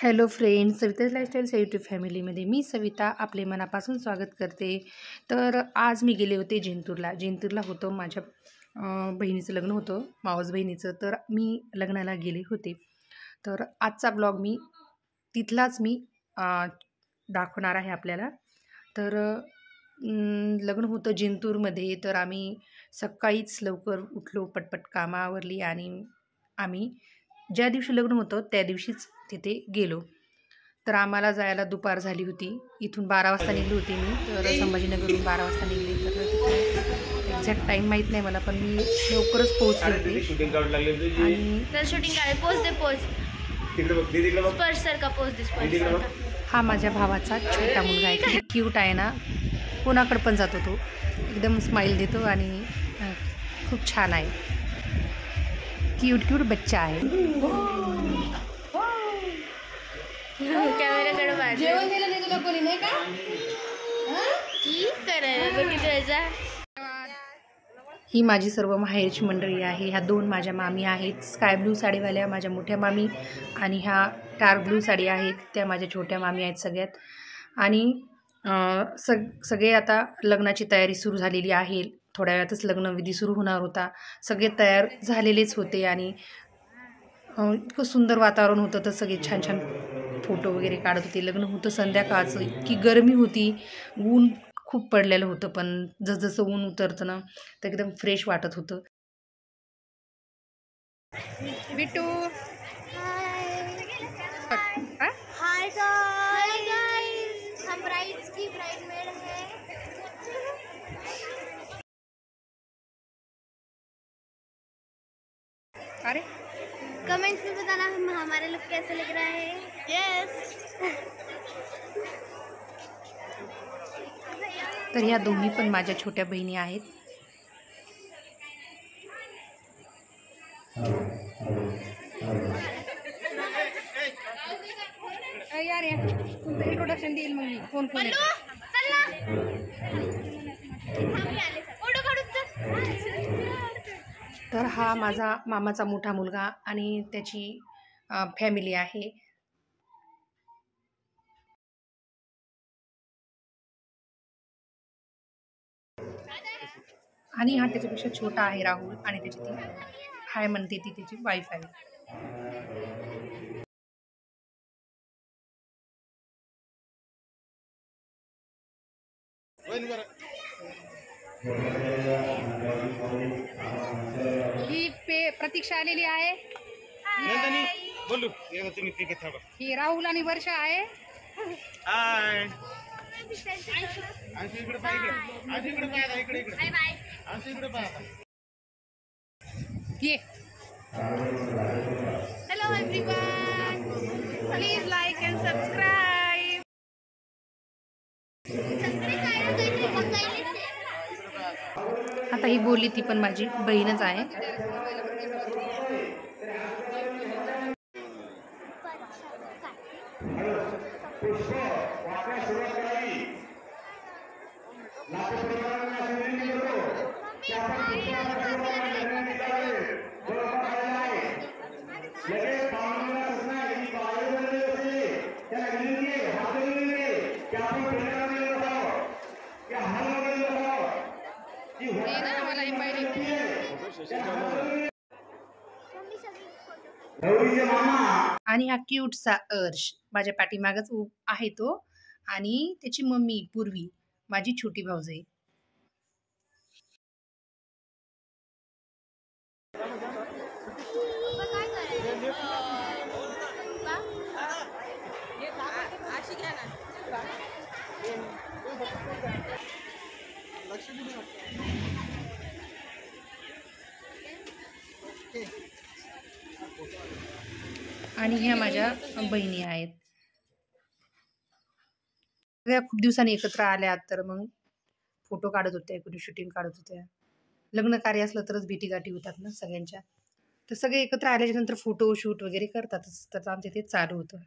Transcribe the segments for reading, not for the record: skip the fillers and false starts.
Hello friends, Savita's लाईफस्टाईलच्या YouTube फॅमिलीमध्ये मी सविता आपले मनापासून स्वागत करते. तर आज मी गेले होते जिंतूरला होतं माझ्या बहिणीचं लग्न होतं, मावस बहिणीचं. तर मी लग्नाला गेले होते. तर आजचा ब्लॉग मी तिथलाच दाखवणार आहे आपल्याला. तर लग्न होतं जिंतूरमध्ये. तर आम्ही सकाळीच लवकर उठलो, पटपट कामं आवरली आणि आम्ही ज्या दिवशी लग्न होतं त्या दिवशीच तिथे गेलो. तर आम्हाला जायला दुपार झाली होती. इथून 12 वाजता निघली होती मी. तर संभाजीनगरहून 12 वाजता निघली. तर तिथे एक्झॅक्ट टाईम माहीत नाही मला, पण मी लवकरच पोहोचले होते. आणि शूटिंग हा माझ्या भावाचा छोटा मुलगा आहे. किती क्यूट आहे ना, कोणाकडे पण जातो तो, एकदम स्माईल देतो आणि खूप छान आहे. क्यूट बच्चा आहे. कॅमेराकडे मार. जेवण दिलं नाही तुला कोणी, नाही का? की करायला ही माझी सर्व माहेरची मंडळी आहे. ह्या 2 माझ्या मामी आहेत, स्काय ब्लू साडीवाल्या माझ्या मोठ्या मामी, आणि ह्या डार्क ब्लू साडी आहेत त्या माझ्या छोट्या मामी आहेत सगळ्यात. आणि सगळे आता लग्नाची तयारी सुरू झालेली आहे. थोड्या वेळातच लग्नविधी सुरू होणार होता. सगळे तयार झालेलेच होते आणि इतकं सुंदर वातावरण होतं. तर सगळे छान छान फोटो वगैरे काढत होते. लग्न होतं संध्याकाळचं. इतकी गरमी होती, ऊन खूप पडलेलं होतं, पण जसजसं ऊन उतरतं ना तर एकदम फ्रेश वाटत होतं. बिट्टू हाय गाइस, हम ब्राइड्स की ब्राइडमेड है. अरे कमेंट्स में बताना हमारा लुक कैसा लग रहा है. यस. तर ह्या दोन्ही पण माझ्या छोट्या बहिणी आहेत. यार इंट्रोडक्शन देईल मग मी. फोन तर हा माझा मामाचा मोठा मुलगा आणि त्याची फॅमिली आहे. आणि हा त्याच्यापेक्षा छोटा आहे राहुल, आणि त्याची ती हाय म्हणते, ती त्याची वाईफ आहे. ही प्रतीक्षा आलेली आहे. ही राहुल आणि वर्षा आहे. ये. Hello everyone, please like end subscribe. आता ही बोलली ती पण माझी बहीणच आहे. आणि हा क्यूटचा अर्श माझ्या पाठीमागच आहे तो, आणि त्याची मम्मी पूर्वी माझी छोटी भाऊजाई. आणि ह्या माझ्या बहिणी आहेत. सगळ्या खूप दिवसांनी एकत्र आल्या. तर मग फोटो काढत होत्या, कुठे शूटिंग काढत होत्या. लग्न कार्य असलं तरच भेटीगाठी होतात ना सगळ्यांच्या. तर सगळे एकत्र आल्याच्या नंतर फोटो शूट वगैरे करतातच. तर आमच्या इथे चालू होतं.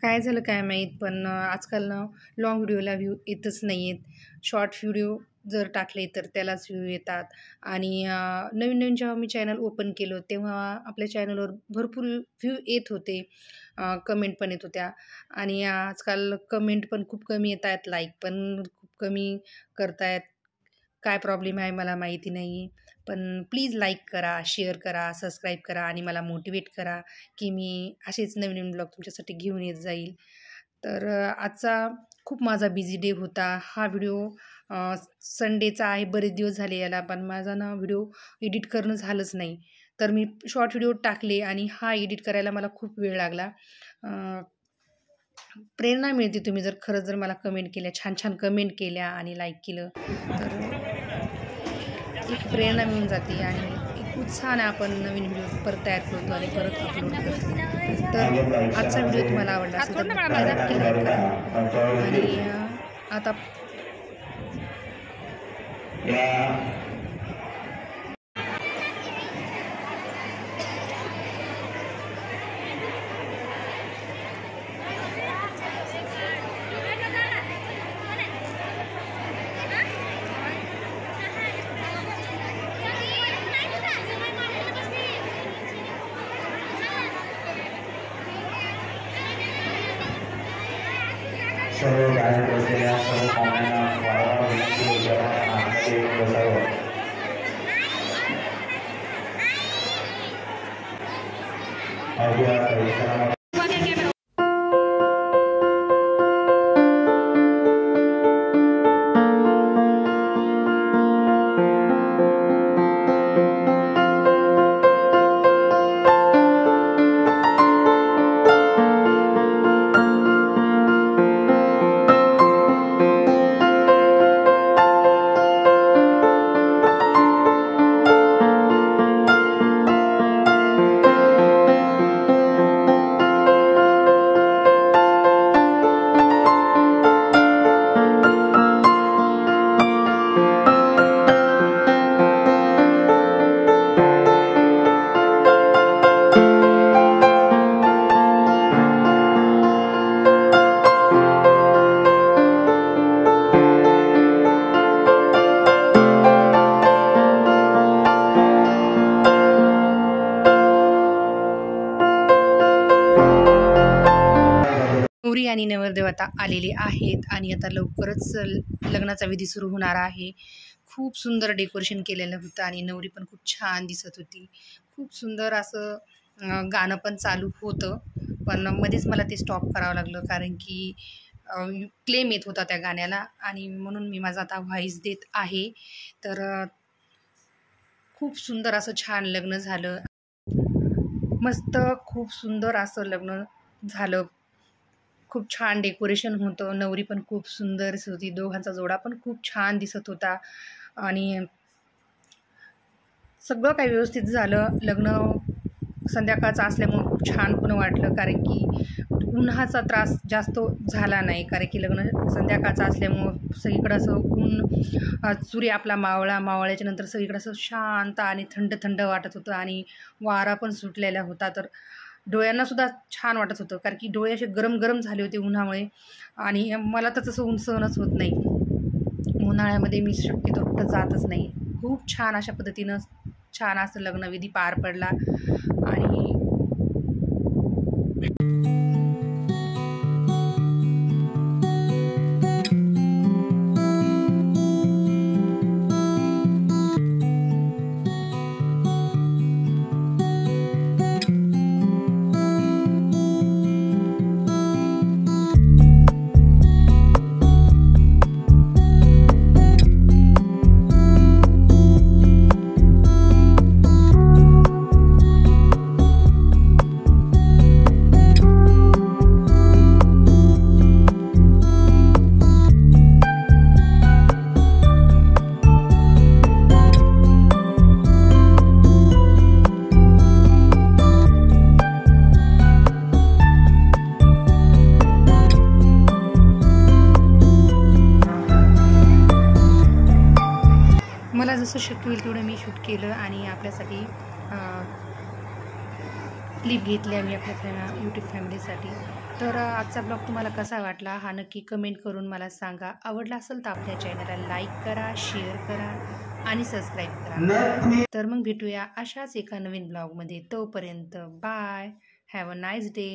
काय झालं काय माहीत, पण आजकाल ना लाँग व्हिडिओला व्ह्यू येतच नाही आहेत. शॉर्ट व्हिडिओ जर टाकले तर त्यालाच व्ह्यू येतात. आणि नवीन नवीन जेव्हा मी चॅनल ओपन केलं तेव्हा आपल्या चॅनलवर भरपूर व्ह्यू येत होते, कमेंट पण येत होत्या. आणि आजकाल कमेंट पण खूप कमी येत आहेत, लाईक पण खूप कमी करतायत. काय प्रॉब्लेम आहे मला माहिती नाही. पण प्लीज लाईक करा, शेअर करा, सबस्क्राईब करा आणि मला मोटिवेट करा की मी असेच नवीन नवीन ब्लॉग तुमच्यासाठी घेऊन येत जाईल. तर आजचा खूप माझा बिझी डे होता. हा व्हिडिओ संडेचा आहे, बरेच दिवस झाले याला, पण माझा ना व्हिडिओ एडिट करणं झालंच नाही. तर मी शॉर्ट व्हिडिओ टाकले आणि हा एडिट करायला मला खूप वेळ लागला. प्रेरणा मिळते तुम्ही जर खरंच जर मला कमेंट केल्या, छान छान कमेंट केल्या आणि लाईक केलं तर एक प्रेरणा मिळून जाते आणि एक उत्साहाने आपण नवीन व्हिडिओ परत तयार करतो आणि परत अपलोड करतो. तर आजचा व्हिडिओ तुम्हाला आवडला असेल तर नक्की लाईक करा. आणि आता सर्व गायक असलेल्या सर्व पाहुण्यांना वारंवार विनंती होती आपण आतमध्ये येऊन बसावं. अवघ्या परिसरामध्ये नवरी आणि नवरदेव आता आलेले आहेत आणि आता लवकरच लग्नाचा विधी सुरू होणार आहे. खूप सुंदर डेकोरेशन केलेलं होतं आणि नवरी पण खूप छान दिसत होती. खूप सुंदर असं गाणं पण चालू होतं, पण मध्येच मला ते स्टॉप करावं लागलं कारण की क्लेम येत होता त्या गाण्याला आणि म्हणून मी माझा आता व्हॉईस देत आहे. तर खूप सुंदर असं छान लग्न झालं, मस्त खूप सुंदर असं लग्न झालं. खूप छान डेकोरेशन होतं, नवरी पण खूप सुंदर दिसत होती, दोघांचा जोडा पण खूप छान दिसत होता आणि सगळं काही व्यवस्थित झालं. लग्न संध्याकाळचं असल्यामुळं खूप छान पण वाटलं कारण की उन्हाचा त्रास जास्त झाला नाही कारण की लग्न संध्याकाळचं असल्यामुळं सगळीकडं असं ऊन सूर्य आपला मावळ्याच्या नंतर सगळीकडं असं शांत आणि थंड थंड वाटत होतं आणि वारा पण सुटलेला होता. तर डोळ्यांनासुद्धा छान वाटत होतं कारण की डोळे असे गरम गरम झाले होते उन्हामुळे आणि मला तर तसं ऊन सहनच होत नाही. उन्हाळ्यामध्ये मी शक्यतो कुठं जातच नाही. खूप छान अशा पद्धतीनं छान असं लग्नविधी पार पडला आणि जसं शक्य होईल तेवढं मी शूट केलं आणि आपल्यासाठी क्लिप घेतली आम्ही आपल्या यूट्यूब फॅमिलीसाठी. तर आजचा ब्लॉग तुम्हाला कसा वाटला हा नक्की कमेंट करून मला सांगा. आवडला असेल तर आपल्या चॅनलला लाईक करा, शेअर करा आणि सबस्क्राईब करा. तर मग भेटूया अशाच एका नवीन ब्लॉगमध्ये. तोपर्यंत bye, have a nice day.